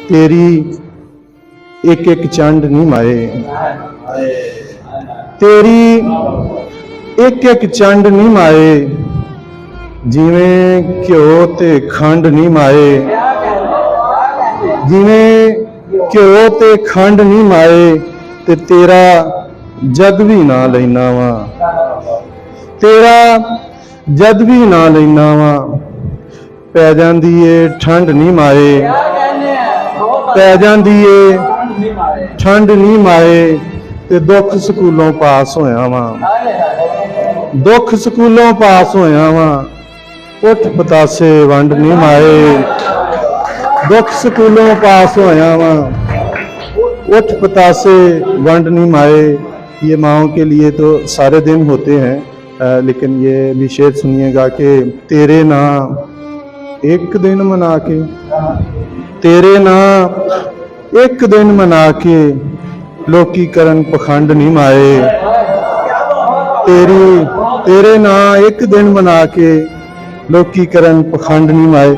तेरी एक एक चंड नहीं माए, तेरी एक एक चंड नहीं माए, जिवें घ्यो ते खंड नहीं माए, जिवें घ्यो ते खंड नहीं माए, ते तेरा जद भी ना लेना वा, तेरा जद भी ना लेना वा, पै जांदी ए ठंड नहीं माए, पै जांदी ए ठंड नहीं माए, ते दुख स्कूलों पास होया वा, दुख स्कूलों पास होया वा, उठ पतासे वंड नहीं माए, दुख स्कूलों पास होया वा, उठ पतासे वंड नहीं माए। ये माओं के लिए तो सारे दिन होते हैं, लेकिन ये भी शेर सुनिएगा कि तेरे ना एक दिन मना के, तेरे ना एक दिन मना के, लोकी करन पखंड नहीं माए, तेरे ना एक दिन मना के, लोकी करन पखंड नहीं माए।